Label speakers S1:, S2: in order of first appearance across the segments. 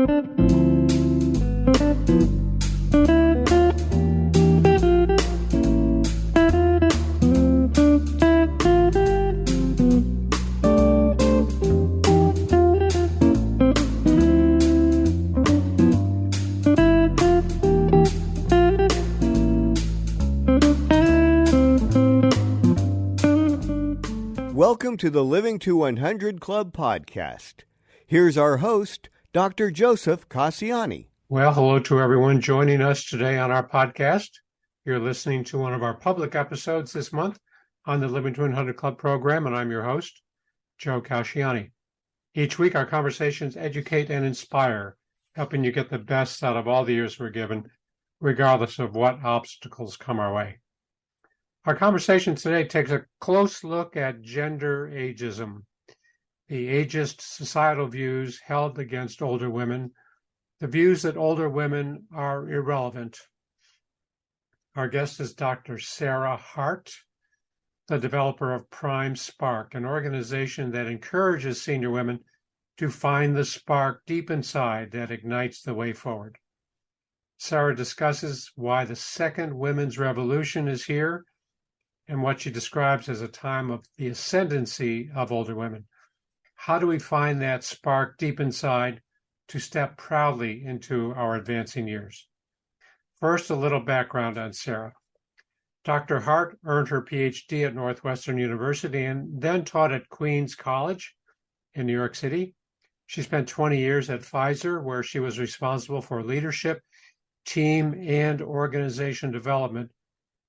S1: Welcome to the Living to 100 Club podcast. Here's our host, Dr. Joseph Cassiani.
S2: Well, hello to everyone joining us today on our podcast. You're listening to one of our public episodes this month on the Living to 100 Club program, and I'm your host, Joe Cassiani. Each week, our conversations educate and inspire, helping you get the best out of all the years we're given, regardless of what obstacles come our way. Our conversation today takes a close look at gender ageism, the ageist societal views held against older women, the views that older women are irrelevant. Our guest is Dr. Sara Hart, the developer of Prime Spark, an organization that encourages senior women to find the spark deep inside that ignites the way forward. Sara discusses why the second women's revolution is here and what she describes as a time of the ascendancy of older women. How do we find that spark deep inside to step proudly into our advancing years? First, a little background on Sara. Dr. Hart earned her Ph.D. at Northwestern University and then taught at Queens College in New York City. She spent 20 years at Pfizer, where she was responsible for leadership, team, and organization development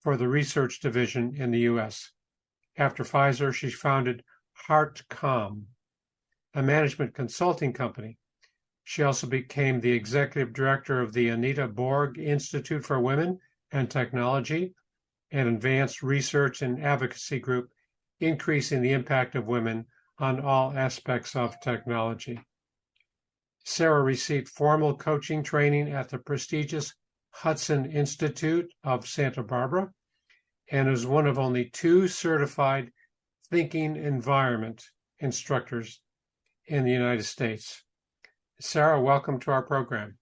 S2: for the research division in the U.S. After Pfizer, she founded Hartcom, a management consulting company. She also became the executive director of the Anita Borg Institute for Women and Technology, an advanced research and advocacy group increasing the impact of women on all aspects of technology. Sara received formal coaching training at the prestigious Hudson Institute of Santa Barbara and is one of only 2 certified thinking environment instructors in the United States. Sara, welcome to our program.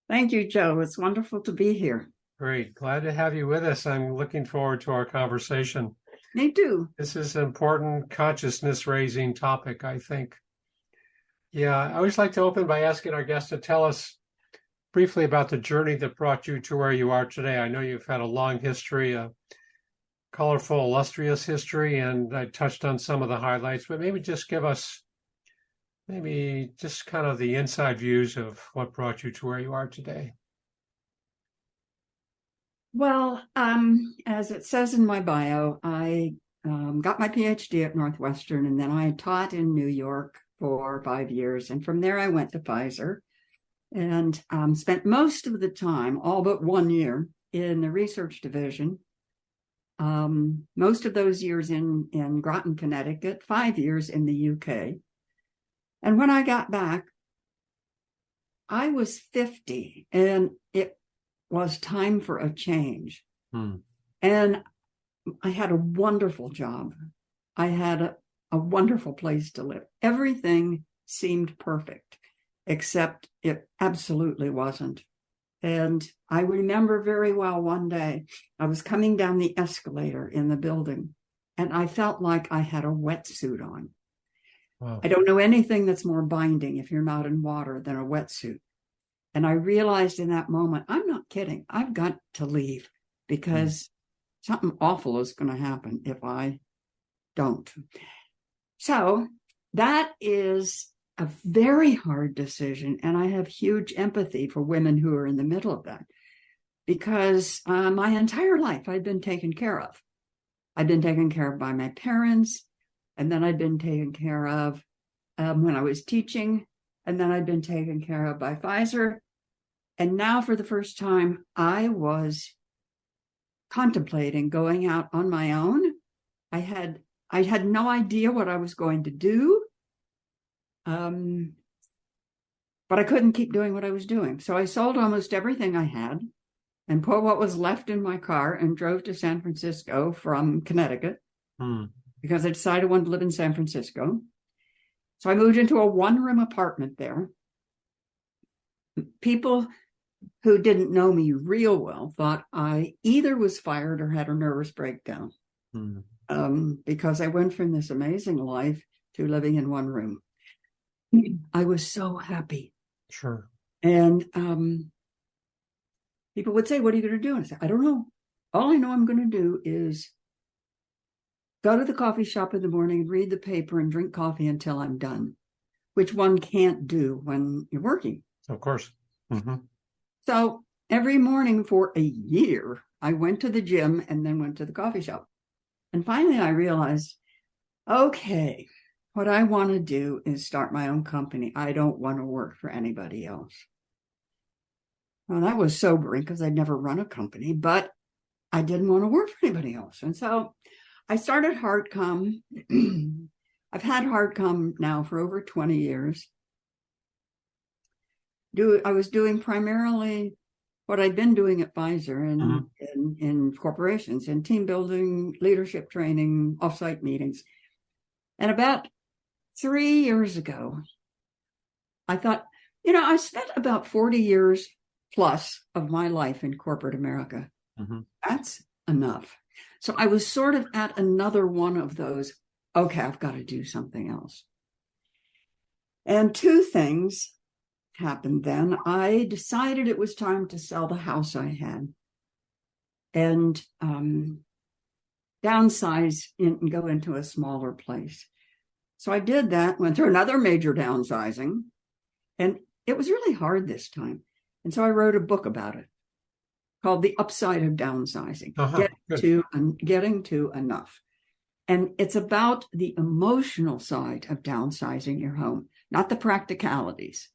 S3: Thank you, Joe. It's wonderful to be here.
S2: Great. Glad to have you with us. I'm looking forward to our conversation.
S3: Me too.
S2: This is an important consciousness-raising topic, I think. Yeah, I always like to open by asking our guests to tell us briefly about the journey that brought you to where you are today. I know you've had a long history, a colorful, illustrious history, and I touched on some of the highlights, but maybe just give us just kind of the inside views of what brought you to where you are today.
S3: Well, as it says in my bio, I got my Ph.D. at Northwestern, and then I taught in New York for 5 years. And from there, I went to Pfizer and spent most of the time, all but 1 year, in the research division. Most of those years in Groton, Connecticut, 5 years in the UK. And when I got back, I was 50, and it was time for a change. And I had a wonderful job. I had a wonderful place to live. Everything seemed perfect, except it absolutely wasn't. And I remember very well one day, I was coming down the escalator in the building, and I felt like I had a wetsuit on. Wow. I don't know anything that's more binding if you're not in water than a wetsuit. And I realized in that moment, I'm not kidding. I've got to leave because something awful is going to happen if I don't. So that is a very hard decision. And I have huge empathy for women who are in the middle of that because my entire life I'd been taken care of. I'd been taken care of by my parents, and then I'd been taken care of when I was teaching, and then I'd been taken care of by Pfizer. And now for the first time, I was contemplating going out on my own. I had no idea what I was going to do. But I couldn't keep doing what I was doing. So I sold almost everything I had and put what was left in my car and drove to San Francisco from Connecticut because I decided I wanted to live in San Francisco. So I moved into a one-room apartment there. People who didn't know me real well thought I either was fired or had a nervous breakdown, because I went from this amazing life to living in one room. I was so happy.
S2: Sure.
S3: And people would say, "What are you going to do?" And I said, "I don't know. All I know I'm going to do is go to the coffee shop in the morning and read the paper and drink coffee until I'm done," which one can't do when you're working.
S2: Of course. Mm-hmm.
S3: So every morning for a year, I went to the gym and then went to the coffee shop. And finally, I realized, okay, what I want to do is start my own company. I don't want to work for anybody else. Well, that was sobering because I'd never run a company, but I didn't want to work for anybody else. And so I started Hartcom. I've had Hartcom now for over 20 years. I was doing primarily what I'd been doing at Pfizer in corporations, in team building, leadership training, offsite meetings. And about 3 years ago, I thought, I spent about 40 years plus of my life in corporate America. That's enough. So I was sort of at another one of those, okay, I've got to do something else. And two things happened then. I decided it was time to sell the house I had and downsize and go into a smaller place. So I did that, went through another major downsizing, and it was really hard this time. And so I wrote a book about it called The Upside of Downsizing, Getting to Enough. And it's about the emotional side of downsizing your home, not the practicalities.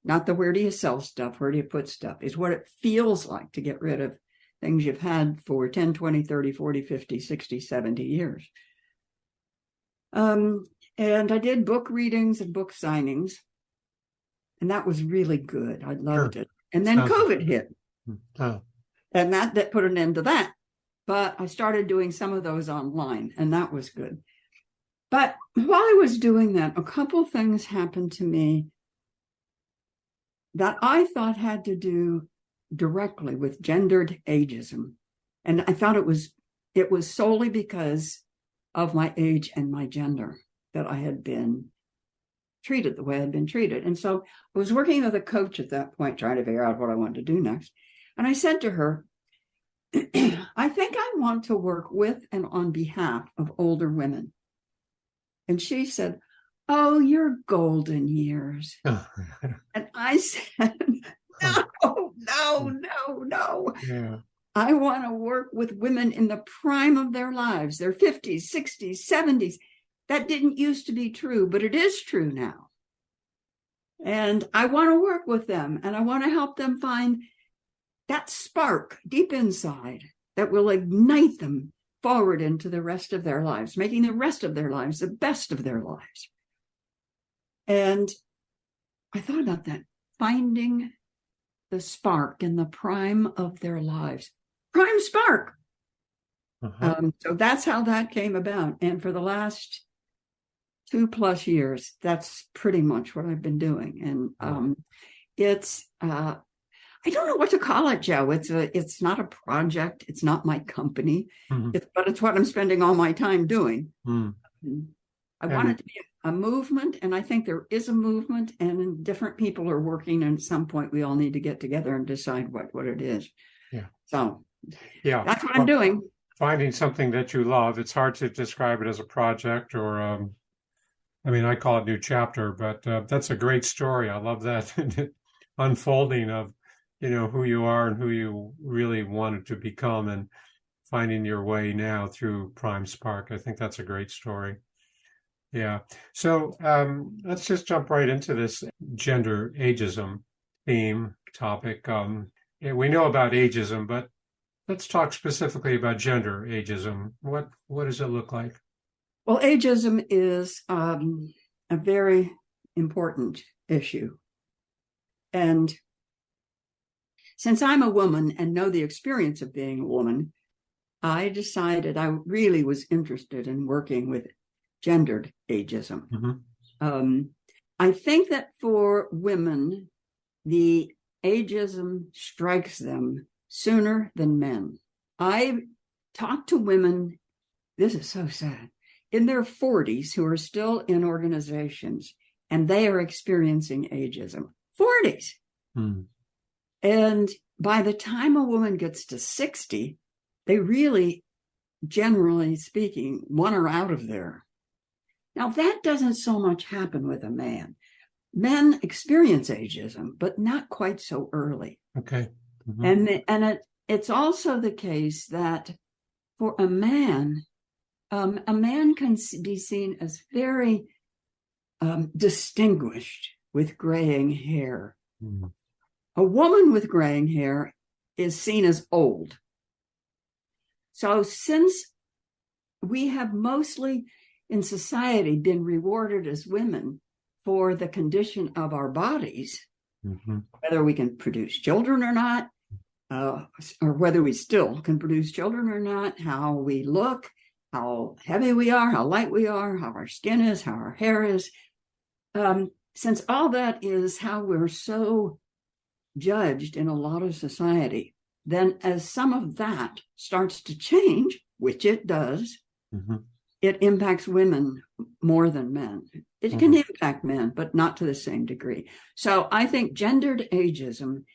S3: Not the where do you sell stuff, where do you put stuff, is what it feels like to get rid of things you've had for 10, 20, 30, 40, 50, 60, 70 years. And I did book readings and book signings, and that was really good. I loved it. And then COVID hit, and that put an end to that. But I started doing some of those online, and that was good. But while I was doing that, a couple things happened to me that I thought had to do directly with gendered ageism. And I thought it was solely because of my age and my gender that I had been treated the way I had been treated. And so I was working with a coach at that point, trying to figure out what I wanted to do next. And I said to her, I think I want to work with and on behalf of older women. And she said, "Oh, your golden years." And I said, no.
S2: Yeah.
S3: I want to work with women in the prime of their lives, their 50s, 60s, 70s. That didn't used to be true, but it is true now. And I want to work with them, and I want to help them find that spark deep inside that will ignite them forward into the rest of their lives, making the rest of their lives the best of their lives. And I thought about that, finding the spark in the prime of their lives. Prime spark. So that's how that came about. And for the last 2+ years, that's pretty much what I've been doing. And it's, I don't know what to call it, Joe. It's not a project. It's not my company, but it's what I'm spending all my time doing. I want it to be a movement, and I think there is a movement, and different people are working, and at some point we all need to get together and decide what it is.
S2: Yeah.
S3: So that's what I'm doing.
S2: Finding something that you love. It's hard to describe it as a project or, I call it new chapter, but that's a great story. I love that unfolding of, who you are and who you really wanted to become and finding your way now through Prime Spark. I think that's a great story. Yeah. So let's just jump right into this gender ageism theme topic. We know about ageism, but let's talk specifically about gender ageism. What does it look like?
S3: Well, ageism is a very important issue. And since I'm a woman and know the experience of being a woman, I decided I really was interested in working with gendered ageism. I think that for women, the ageism strikes them sooner than men. I talk to women, this is so sad, in their 40s who are still in organizations, and they are experiencing ageism. 40s. And by the time a woman gets to 60, they really, generally speaking, want her out of there. Now, that doesn't so much happen with a man. Men experience ageism, but not quite so early.
S2: Okay. Mm-hmm.
S3: And it's also the case that for a man can be seen as very distinguished with graying hair.
S2: Mm-hmm.
S3: A woman with graying hair is seen as old. So since we have mostly in society been rewarded as women for the condition of our bodies, whether we can produce children or not, or whether we still can produce children or not, how we look, how heavy we are, how light we are, how our skin is, how our hair is. Since all that is how we're so judged in a lot of society, then as some of that starts to change, which it does, it impacts women more than men. It can impact men, but not to the same degree. So I think gendered ageism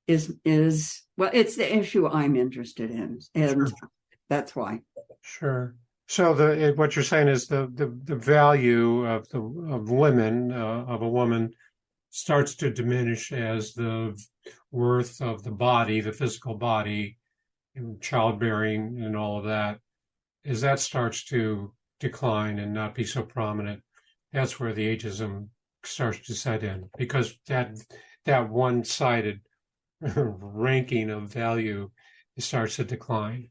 S3: is well, it's the issue I'm interested in, and that's why.
S2: Sure. So what you're saying is the value of women of a woman starts to diminish as the worth of the body, the physical body, and childbearing and all of that, as that starts to decline and not be so prominent. That's where the ageism starts to set in, because that one-sided ranking of value starts to decline,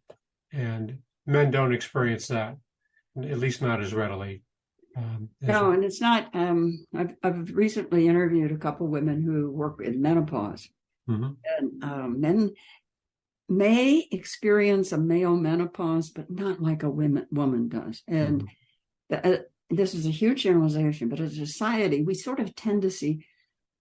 S2: and men don't experience that, at least not as readily.
S3: No, and it's not. I've recently interviewed a couple women who work in menopause, and men may experience a male menopause, but not like a woman does. And this is a huge generalization, but as a society, we sort of tend to see,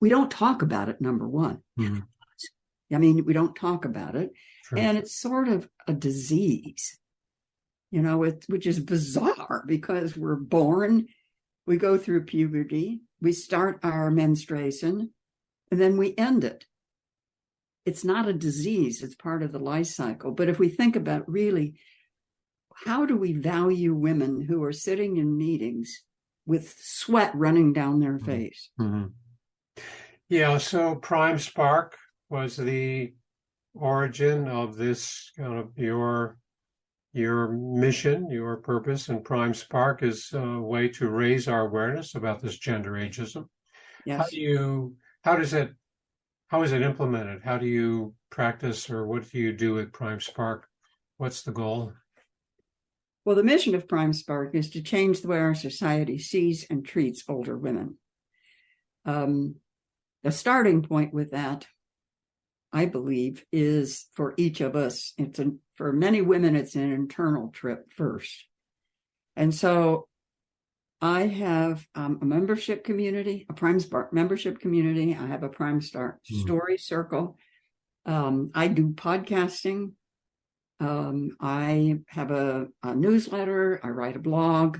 S3: we don't talk about it, number one. I mean, we don't talk about it.
S2: Sure.
S3: And it's sort of a disease, which is bizarre, because we're born, we go through puberty, we start our menstruation, and then we end it. It's not a disease, it's part of the life cycle. But if we think about really, how do we value women who are sitting in meetings with sweat running down their face?
S2: Yeah, so Prime Spark was the origin of this kind of your mission, your purpose, and Prime Spark is a way to raise our awareness about this gender ageism.
S3: Yes.
S2: How is it implemented? How do you practice, or what do you do with Prime Spark? What's the goal?
S3: Well, the mission of Prime Spark is to change the way our society sees and treats older women. The starting point with that, I believe, is for each of us. For many women, it's an internal trip first. And so I have a membership community, a Prime Spark membership community. I have a Prime Star story circle. I do podcasting. I have a newsletter. I write a blog.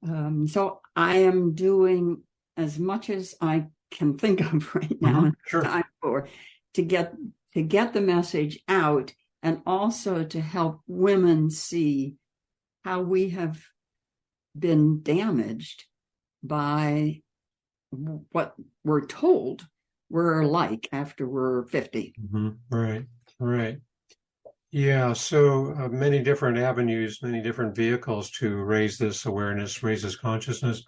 S3: So I am doing as much as I can think of right now time for to get the message out, and also to help women see how we have been damaged by what we're told we're like after we're 50.
S2: Right. Yeah, so many different avenues, many different vehicles to raise this awareness, raise this consciousness.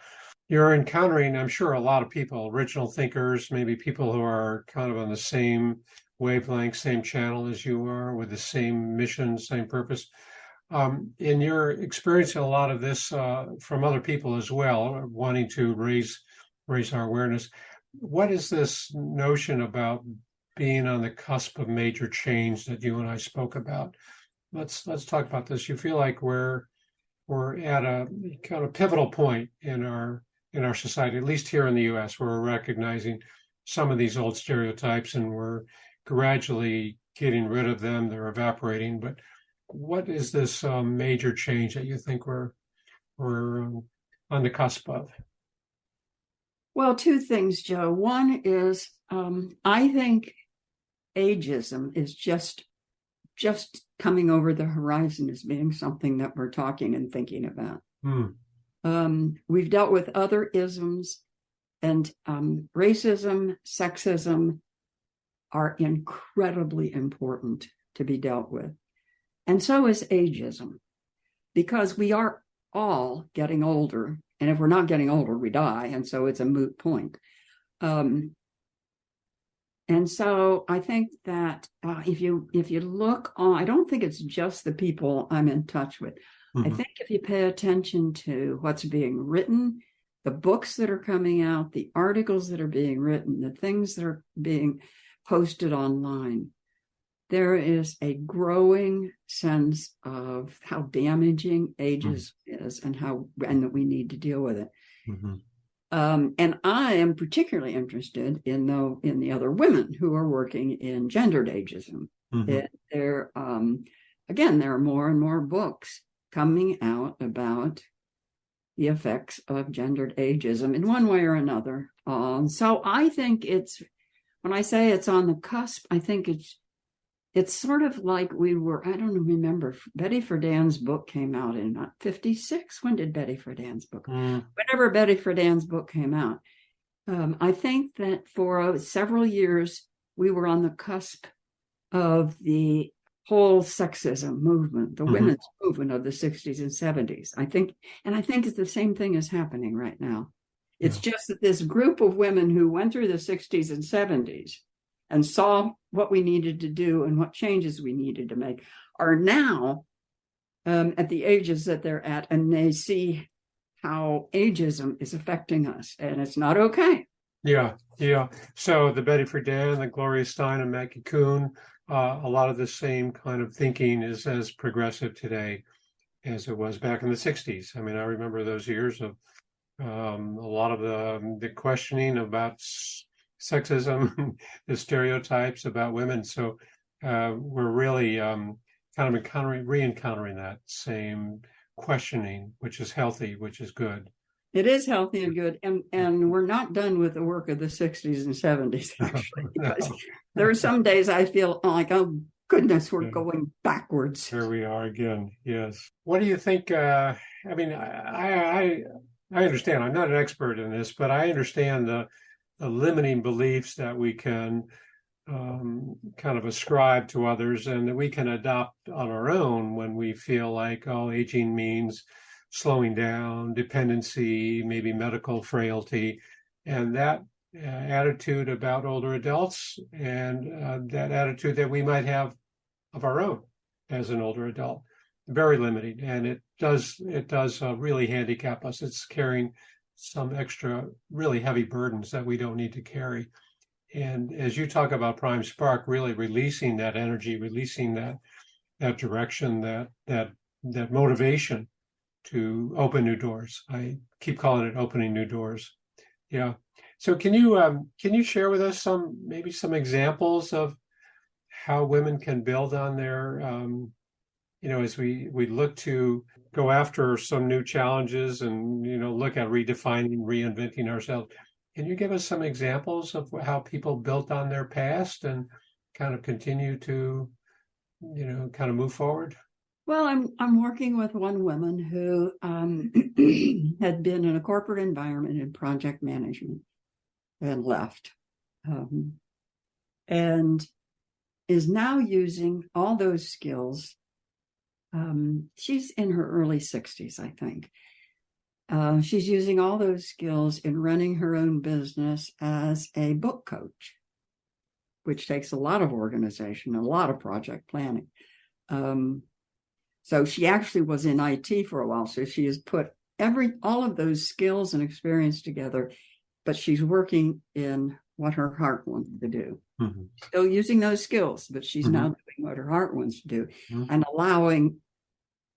S2: You're encountering, I'm sure, a lot of people, original thinkers, maybe people who are kind of on the same wavelength, same channel as you are, with the same mission, same purpose. And you're experiencing a lot of this from other people as well, wanting to raise our awareness. What is this notion about being on the cusp of major change that you and I spoke about? Let's talk about this. You feel like we're at a kind of pivotal point in our society, at least here in the U.S., where we're recognizing some of these old stereotypes, and we're gradually getting rid of them. They're evaporating. But what is this major change that you think we're on the cusp of?
S3: Well, two things, Joe. One is I think ageism is just coming over the horizon as being something that we're talking and thinking about. We've dealt with other isms, and racism, sexism are incredibly important to be dealt with. And so is ageism, because we are all getting older. And if we're not getting older, we die. And so it's a moot point. And so I think that if you look on, I don't think it's just the people I'm in touch with. I think if you pay attention to what's being written, the books that are coming out, the articles that are being written, the things that are being posted online, there is a growing sense of how damaging ageism is and that we need to deal with it. And I am particularly interested in the other women who are working in gendered ageism. There are more and more books coming out about the effects of gendered ageism in one way or another. So I think when I say it's on the cusp, I think it's sort of like I don't remember, Betty Friedan's book came out in 56. When did Betty Friedan's book? Whenever Betty Friedan's book came out. I think that for several years, we were on the cusp of the whole sexism movement, the women's movement of the 60s and 70s. I think it's the same thing is happening right now. It's just that this group of women who went through the 60s and 70s and saw what we needed to do and what changes we needed to make are now at the ages that they're at, and they see how ageism is affecting us, and it's not okay.
S2: Yeah. So the Betty Friedan, the Gloria Steinem, and Maggie Kuhn, a lot of the same kind of thinking is as progressive today as it was back in the 60s. I mean, I remember those years of a lot of the questioning about sexism, the stereotypes about women. So we're really kind of re-encountering that same questioning, which is healthy, which is good.
S3: It is healthy and good. And we're not done with the work of the 60s and 70s, actually, because there are some days I feel like, oh, goodness, we're going backwards.
S2: Here we are again. Yes. What do you think? I mean, I understand. I'm not an expert in this, but I understand the limiting beliefs that we can kind of ascribe to others and that we can adopt on our own when we feel like, oh, aging means slowing down, dependency, maybe medical frailty, and that attitude about older adults and that attitude that we might have of our own as an older adult, very limiting, and it does really handicap us. It's carrying some extra really heavy burdens that we don't need to carry. And as you talk about Prime Spark, really releasing that energy, releasing that direction, that motivation to open new doors. I keep calling it opening new doors. Yeah. So can you share with us some examples of how women can build on their as we look to go after some new challenges and look at redefining, reinventing ourselves. Can you give us some examples of how people built on their past and kind of continue to kind of move forward?
S3: Well, I'm working with one woman who had been in a corporate environment in project management and left, and is now using all those skills. She's in her early 60s, I think. She's using all those skills in running her own business as a book coach, which takes a lot of organization, a lot of project planning. So she actually was in IT for a while. So she has put all of those skills and experience together, but she's working in what her heart wants to do. Still using those skills, but she's now doing what her heart wants to do and allowing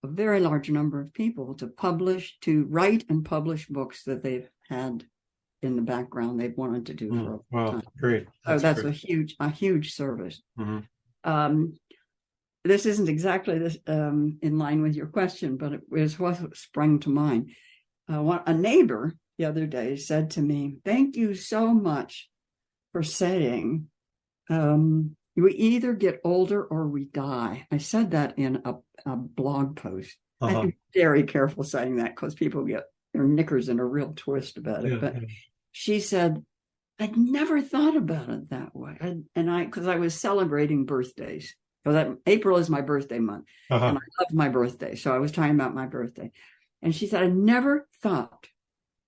S3: a very large number of people to write and publish books that they've had in the background they've wanted to do for a long time.
S2: Great.
S3: That's
S2: great.
S3: a huge service.
S2: Mm-hmm.
S3: This isn't exactly this in line with your question, but it was what sprung to mind. A neighbor the other day said to me, "Thank you so much for saying we either get older or we die." I said that in a blog post. I have to be very careful saying that because people get their knickers in a real twist about it. But she said, "I'd never thought about it that way." Because I was celebrating birthdays. Because April is my birthday month, and I love my birthday. So I was talking about my birthday. And she said, "I never thought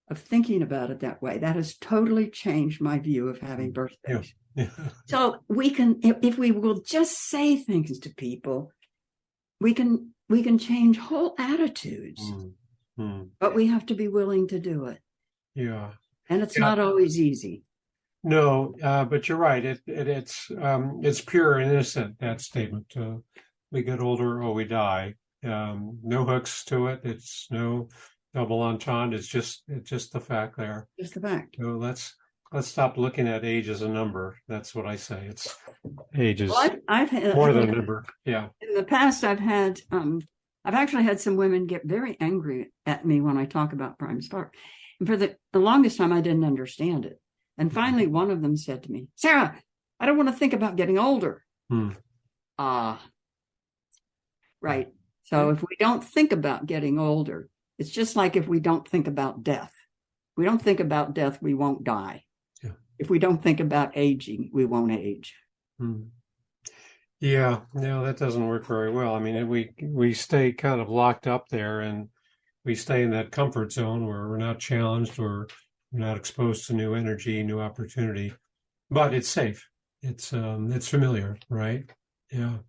S3: of thinking about it that way. That has totally changed my view of having birthdays." So we can, if we will just say things to people, we can change whole attitudes. But we have to be willing to do it.
S2: Yeah.
S3: And it's not always easy.
S2: No, but you're right. It's pure and innocent, that statement. We get older or we die. No hooks to it. It's no double entendre. It's just the fact there.
S3: Just the fact.
S2: So let's stop looking at age as a number. That's what I say. It's age is
S3: I've had,
S2: more than a number. Yeah.
S3: In the past, I've actually had some women get very angry at me when I talk about Prime Spark. And for the longest time, I didn't understand it. And finally, one of them said to me, "Sara, I don't want to think about getting older." Right. So if we don't think about getting older, it's just like if we don't think about death. We don't think about death, we won't die.
S2: Yeah.
S3: If we don't think about aging, we won't age.
S2: Yeah, no, that doesn't work very well. I mean, we stay kind of locked up there, and we stay in that comfort zone where we're not challenged or we're not exposed to new energy, new opportunity. But it's safe. It's familiar, right? Yeah.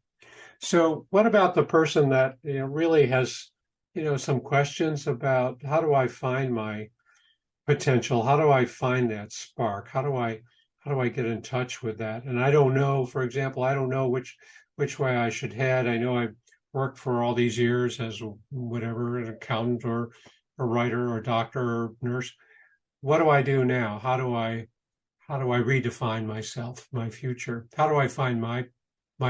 S2: So what about the person that really has some questions about how do I find my potential? How do I find that spark? How do I get in touch with that? And I don't know, for example, I don't know which way I should head. I know I've worked for all these years as whatever, an accountant or a writer or doctor or nurse. What do I do now? How do I redefine myself, my future? How do I find my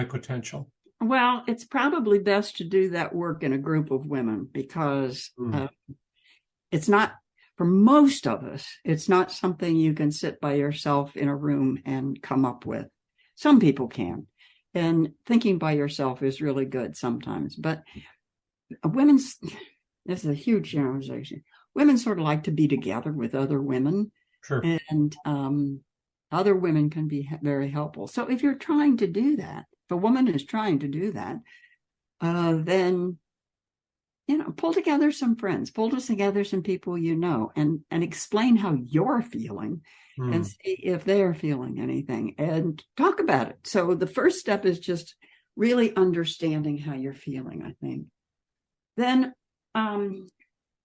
S2: potential?
S3: Well, it's probably best to do that work in a group of women because it's not, for most of us, it's not something you can sit by yourself in a room and come up with. Some people can. And thinking by yourself is really good sometimes. But this is a huge generalization. Women sort of like to be together with other women.
S2: Sure.
S3: And other women can be very helpful. So if you're trying to do that, if a woman is trying to do that, then, pull together some friends, pull together some people and explain how you're feeling and see if they're feeling anything and talk about it. So the first step is just really understanding how you're feeling, I think. Then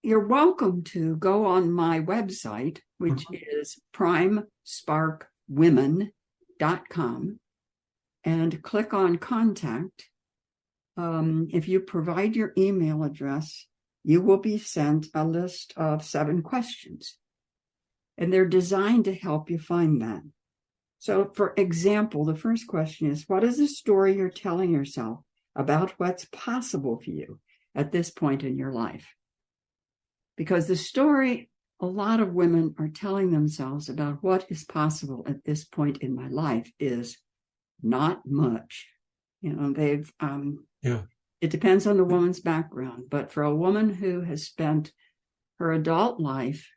S3: you're welcome to go on my website, which is primesparkwomen.com, and click on contact. If you provide your email address, you will be sent a list of 7 questions, and they're designed to help you find that. So, for example, the first question is, what is the story you're telling yourself about what's possible for you at this point in your life? Because the story a lot of women are telling themselves about what is possible at this point in my life is not much. It depends on the woman's background, but for a woman who has spent her adult life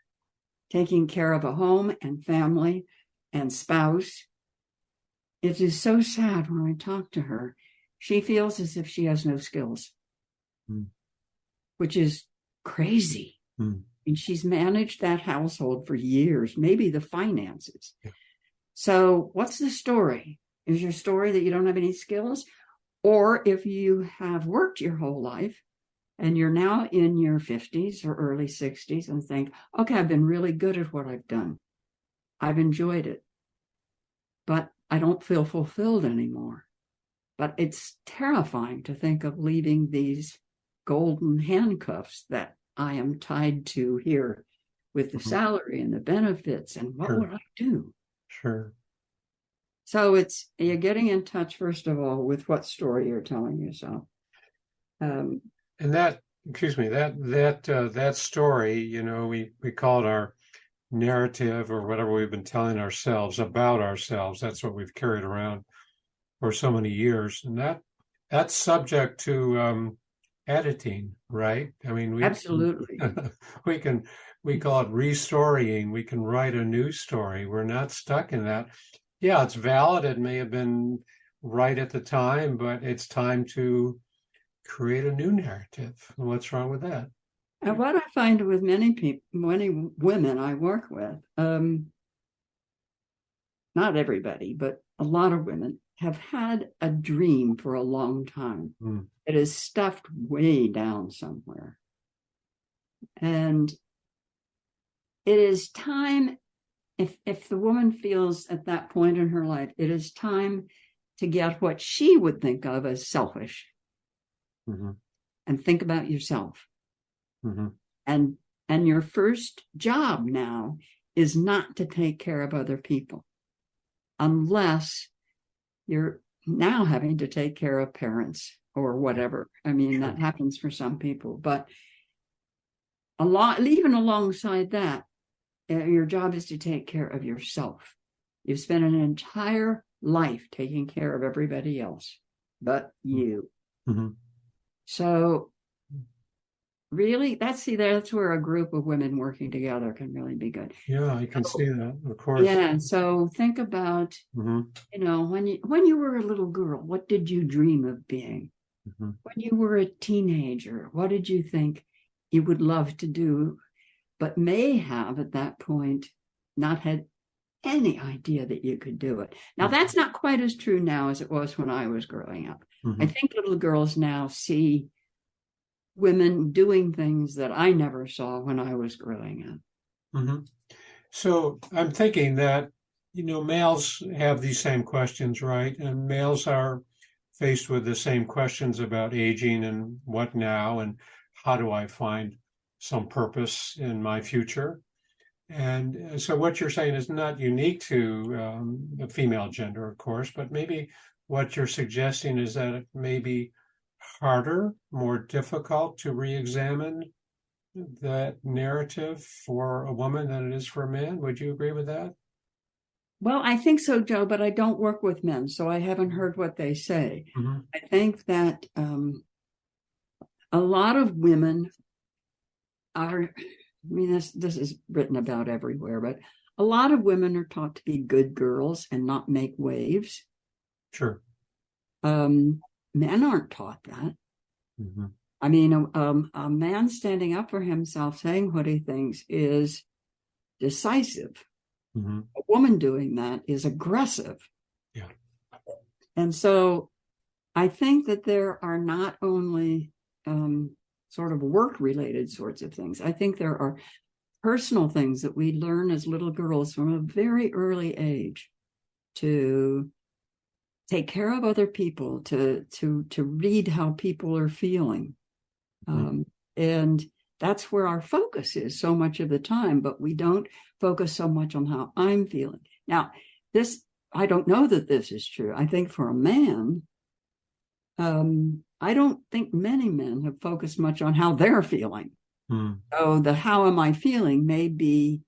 S3: taking care of a home and family and spouse, it is so sad when I talk to her. She feels as if she has no skills, which is crazy. And she's managed that household for years, maybe the finances. Yeah. So what's the story? Is your story that you don't have any skills? Or if you have worked your whole life and you're now in your 50s or early 60s and think, okay, I've been really good at what I've done. I've enjoyed it, but I don't feel fulfilled anymore. But it's terrifying to think of leaving these golden handcuffs that I am tied to here with the salary and the benefits and what would I do?
S2: Sure.
S3: So you're getting in touch, first of all, with what story you're telling yourself.
S2: And that story, we call it our narrative or whatever we've been telling ourselves about ourselves. That's what we've carried around for so many years. And that's subject to editing, right? I mean,
S3: absolutely.
S2: we call it restorying. We can write a new story. We're not stuck in that. Yeah, it's valid. It may have been right at the time, but it's time to create a new narrative. What's wrong with that?
S3: And what I find with many people, many women I work with, not everybody, but a lot of women have had a dream for a long time. It is stuffed way down somewhere. And it is time, if the woman feels at that point in her life, it is time to get what she would think of as selfish and think about yourself. And your first job now is not to take care of other people, unless you're now having to take care of parents or whatever. I mean, that happens for some people, but even alongside that, your job is to take care of yourself. You've spent an entire life taking care of everybody else but you. So really, that's where a group of women working together can really be good.
S2: Yeah, I can see that, of course.
S3: Yeah, so think about, when you were a little girl, what did you dream of being? When you were a teenager, what did you think you would love to do, but may have at that point not had any idea that you could do it? Now, that's not quite as true now as it was when I was growing up. I think little girls now see women doing things that I never saw when I was growing up.
S2: So I'm thinking that, males have these same questions, right? And males are faced with the same questions about aging and what now, and how do I find some purpose in my future? And so what you're saying is not unique to the female gender, of course, but maybe what you're suggesting is that it may be harder, more difficult to re-examine that narrative for a woman than it is for a man. Would you agree with that?
S3: Well, I think so, Joe, but I don't work with men, so I haven't heard what they say. I think that a lot of women are, this is written about everywhere, but a lot of women are taught to be good girls and not make waves.
S2: Sure.
S3: Men aren't taught that. I mean, a man standing up for himself, saying what he thinks, is decisive. A woman doing that is aggressive.
S2: Yeah.
S3: And so I think that there are not only sort of work-related sorts of things. I think there are personal things that we learn as little girls from a very early age to take care of other people, to read how people are feeling. And that's where our focus is so much of the time, but we don't focus so much on how I'm feeling. Now, I don't know that this is true. I think for a man, I don't think many men have focused much on how they're feeling. So the how am I feeling may be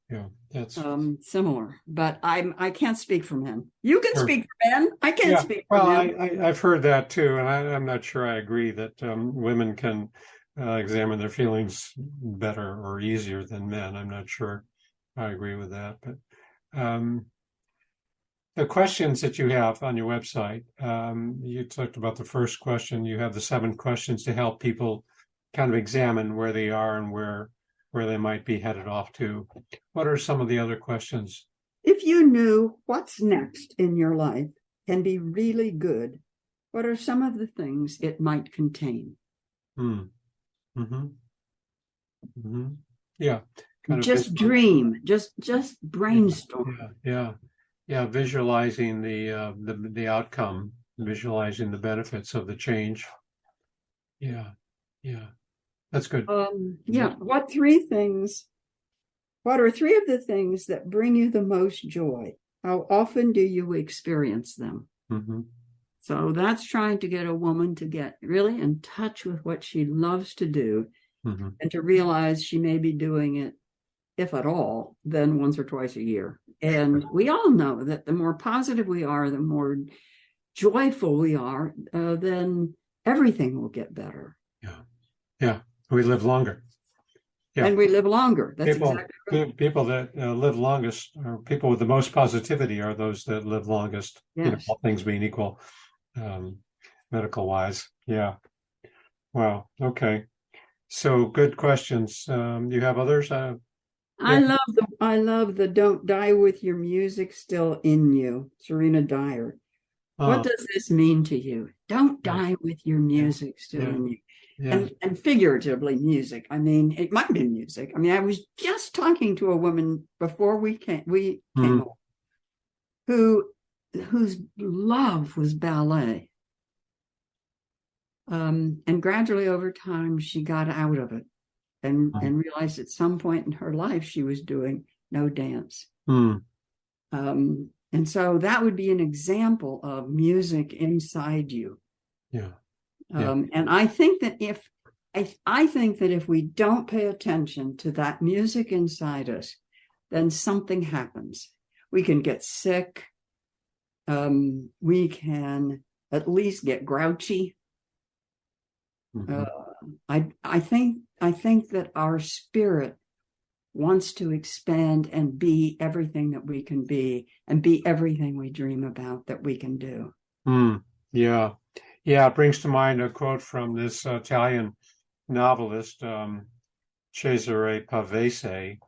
S3: similar, but I can't speak for men. You can speak for men. I can't speak for men.
S2: I've heard that too, and I'm not sure I agree that women can examine their feelings better or easier than men. I'm not sure I agree with that, but the questions that you have on your website, you talked about the first question. You have the 7 questions to help people kind of examine where they are and where they might be headed off to. What are some of the other questions?
S3: If you knew what's next in your life can be really good, what are some of the things it might contain?
S2: Yeah.
S3: Just dream, just brainstorm.
S2: Yeah. Visualizing the outcome, visualizing the benefits of the change. Yeah. That's good.
S3: What 3 things What are three of the things that bring you the most joy? How often do you experience them?
S2: Mm-hmm.
S3: So that's trying to get a woman to get really in touch with what she loves to do,
S2: Mm-hmm.
S3: and to realize she may be doing it, if at all, then once or twice a year. And we all know that the more positive we are, the more joyful we are, then everything will get better.
S2: Yeah. Yeah. We live longer. Yeah.
S3: And we live longer. That's
S2: People,
S3: exactly right.
S2: people that live longest, or people with the most positivity, are those that live longest.
S3: Yes.
S2: All things being equal, medical wise. Yeah. Wow. Okay. So good questions. You have others?
S3: I
S2: Yeah.
S3: love the "Don't die with your music still in you," Serena Dyer. What does this mean to you? Don't die with your music still in you.
S2: Yeah.
S3: And figuratively music. I mean, it might be music. I mean, I was just talking to a woman before we came home, whose love was ballet. And gradually over time, she got out of it and realized at some point in her life she was doing no dance. And so that would be an example of music inside you.
S2: Yeah.
S3: And I think that if we don't pay attention to that music inside us, then something happens. We can get sick. We can at least get grouchy. I think that our spirit wants to expand and be everything that we can be, and be everything we dream about that we can do.
S2: Yeah. It brings to mind a quote from this Italian novelist, Cesare Pavese.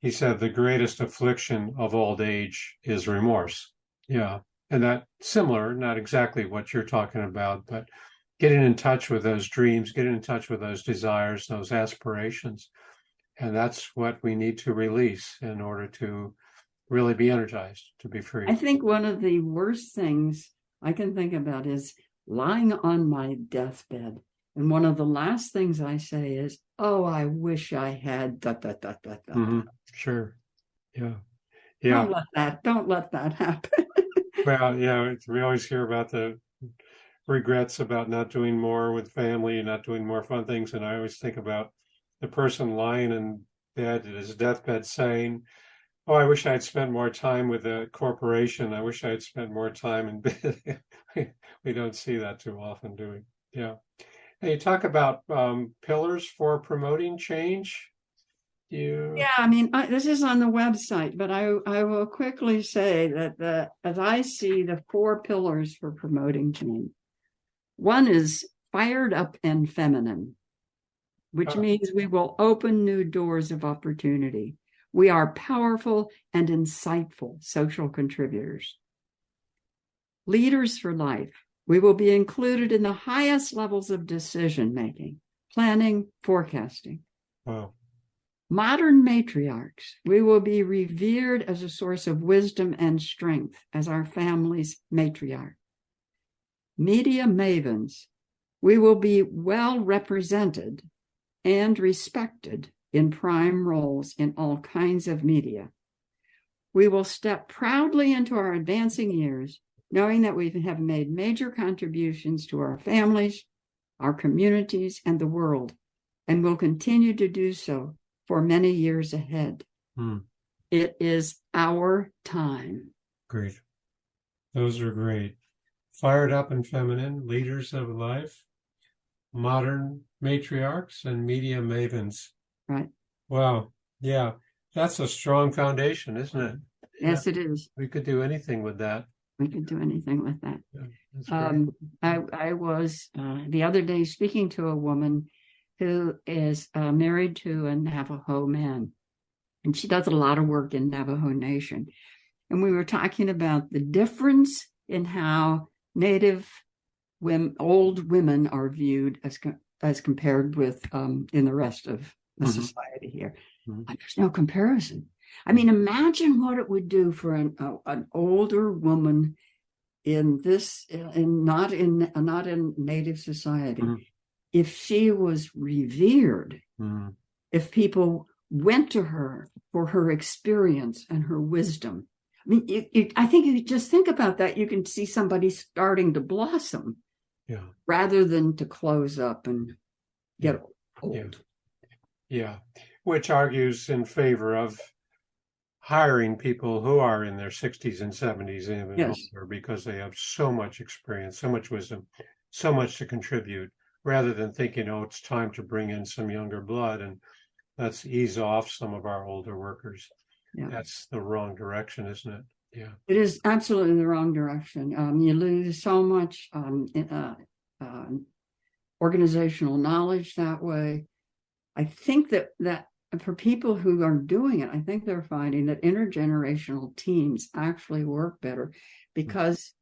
S2: He said, "The greatest affliction of old age is remorse." Yeah. And that similar, not exactly what you're talking about, but getting in touch with those dreams, getting in touch with those desires, those aspirations. And that's what we need to release in order to really be energized, to be free.
S3: I think one of the worst things I can think about is lying on my deathbed. And one of the last things I say is, "Oh, I wish I had da, da, da, da, da."
S2: Mm-hmm. Sure. Yeah.
S3: Don't let that happen.
S2: Well, we always hear about the regrets about not doing more with family, not doing more fun things. And I always think about the person lying in bed at his deathbed saying, "Oh, I wish I'd spent more time with a corporation. I wish I'd spent more time in bed." We don't see that too often, do we? Yeah. Hey, you talk about pillars for promoting change.
S3: Yeah, I mean, this is on the website, but I will quickly say that as I see the 4 pillars for promoting change, one is fired up and feminine, which means we will open new doors of opportunity. We are powerful and insightful social contributors. Leaders for life. We will be included in the highest levels of decision making, planning, forecasting.
S2: Wow.
S3: Modern matriarchs. We will be revered as a source of wisdom and strength as our family's matriarch. Media mavens. We will be well represented and respected in prime roles in all kinds of media. We will step proudly into our advancing years, knowing that we have made major contributions to our families, our communities, and the world, and will continue to do so for many years ahead. It is our time.
S2: Great. Those are great. Fired up and feminine, leaders of life, modern matriarchs, and media mavens.
S3: Right.
S2: Wow. Yeah. That's a strong foundation, isn't it?
S3: Yes, it is.
S2: We could do anything with that.
S3: We could do anything with that.
S2: Yeah, that's great.
S3: I was the other day speaking to a woman who is married to a Navajo man, and she does a lot of work in Navajo Nation. And we were talking about the difference in how Native women, old women, are viewed as compared with in the rest of the society here. There's no comparison. I mean, imagine what it would do for an older woman not in Native society, if she was revered, if people went to her for her experience and her wisdom. I mean, I think you just think about that, you can see somebody starting to blossom, rather than to close up and get old.
S2: Yeah, which argues in favor of hiring people who are in their 60s and 70s and even older, because they have so much experience, so much wisdom, so much to contribute, rather than thinking, oh, it's time to bring in some younger blood and let's ease off some of our older workers. That's the wrong direction, isn't it? Yeah,
S3: it is absolutely the wrong direction. You lose so much organizational knowledge that way. I think that for people who are doing it, I think they're finding that intergenerational teams actually work better, because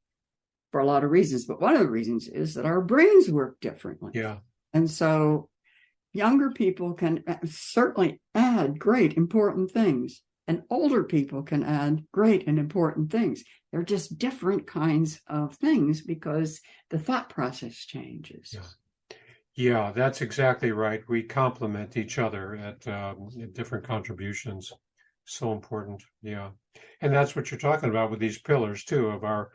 S3: for a lot of reasons, but one of the reasons is that our brains work differently.
S2: Yeah.
S3: And so younger people can certainly add great, important things, and older people can add great and important things. They're just different kinds of things because the thought process changes.
S2: Yeah, that's exactly right. We complement each other at different contributions. So important. Yeah. And that's what you're talking about with these pillars too, of our,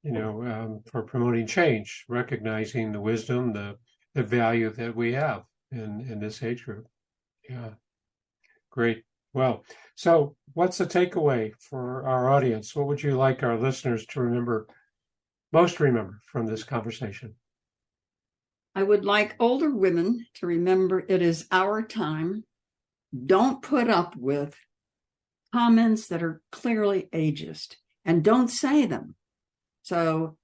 S2: for promoting change, recognizing the wisdom, the value that we have in this age group. Yeah. Great. Well, so what's the takeaway for our audience? What would you like our listeners to most remember from this conversation?
S3: I would like older women to remember it is our time. Don't put up with comments that are clearly ageist, and don't say them. So,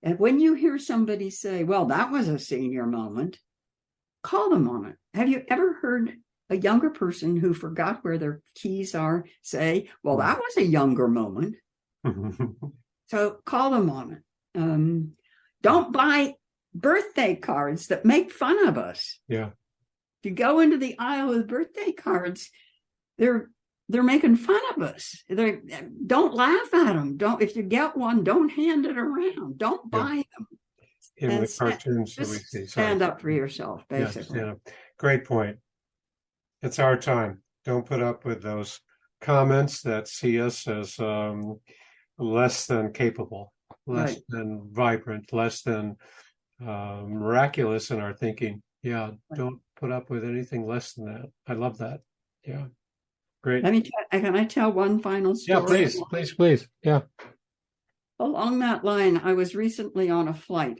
S3: and when you hear somebody say, well, that was a senior moment, call them on it. Have you ever heard a younger person who forgot where their keys are say, well, that was a younger moment? So call them on it. Don't buy birthday cards that make fun of us.
S2: Yeah.
S3: If you go into the aisle with birthday cards, they're making fun of us. Don't laugh at them. If you get one, don't hand it around. Don't buy them.
S2: In the cartoons that we see.
S3: Stand up for yourself, basically.
S2: Yeah, great point. It's our time. Don't put up with those comments that see us as less than capable, less than vibrant, less than miraculous in our thinking. Yeah, don't put up with anything less than that. I love that. Yeah, great.
S3: Can I tell one final story?
S2: Yeah, please. Yeah.
S3: Along that line, I was recently on a flight,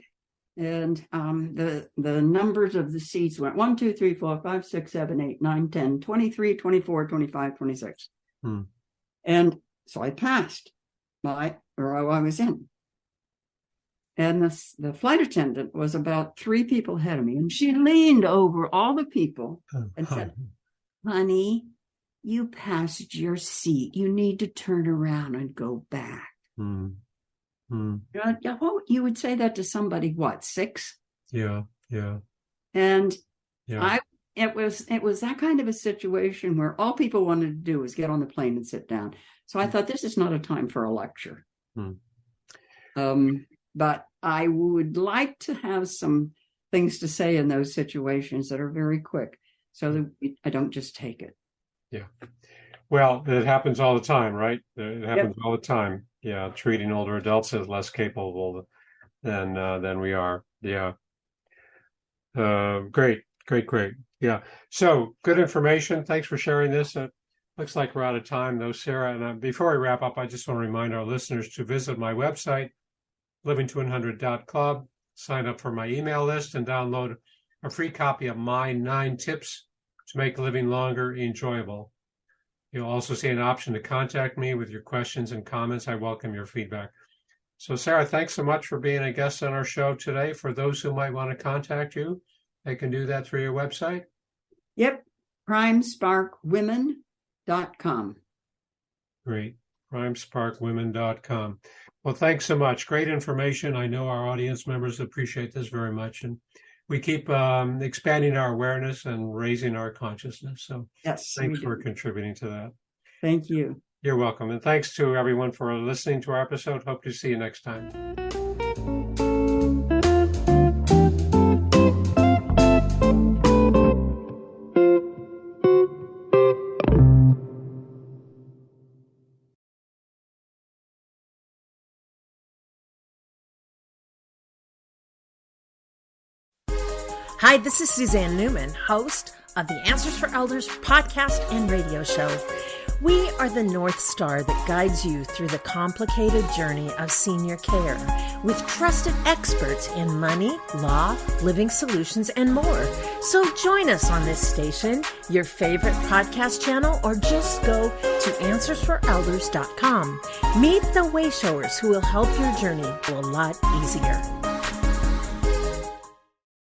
S3: and the numbers of the seats went 1, 2, 3, 4, 5, 6, 7, 8, 9, 10, 23, 24, 25, 26. And so I passed my row I was in. And the flight attendant was about 3 people ahead of me, and she leaned over all the people and said, honey, you passed your seat. You need to turn around and go back. You would say that to somebody, what, 6?
S2: Yeah.
S3: And it was that kind of a situation where all people wanted to do was get on the plane and sit down. So I thought, this is not a time for a lecture. But I would like to have some things to say in those situations that are very quick, so that I don't just take it.
S2: Yeah. Well, it happens all the time, right? It happens all the time. Yeah, treating older adults as less capable than we are. Yeah. Great. Yeah. So good information. Thanks for sharing this. Looks like we're out of time, though, Sara. And before I wrap up, I just want to remind our listeners to visit my website, livingto100.club, sign up for my email list, and download a free copy of my 9 tips to make living longer enjoyable. You'll also see an option to contact me with your questions and comments. I welcome your feedback. So, Sara, thanks so much for being a guest on our show today. For those who might want to contact you, they can do that through your website?
S3: Yep, primesparkwomen.com.
S2: Great, primesparkwomen.com. Well, thanks so much. Great information. I know our audience members appreciate this very much. And we keep expanding our awareness and raising our consciousness. So thanks for contributing to that.
S3: Thank you.
S2: You're welcome. And thanks to everyone for listening to our episode. Hope to see you next time.
S4: Hi, this is Suzanne Newman, host of the Answers for Elders podcast and radio show. We are the North Star that guides you through the complicated journey of senior care with trusted experts in money, law, living solutions, and more. So join us on this station, your favorite podcast channel, or just go to AnswersForElders.com. Meet the Wayshowers who will help your journey go a lot easier.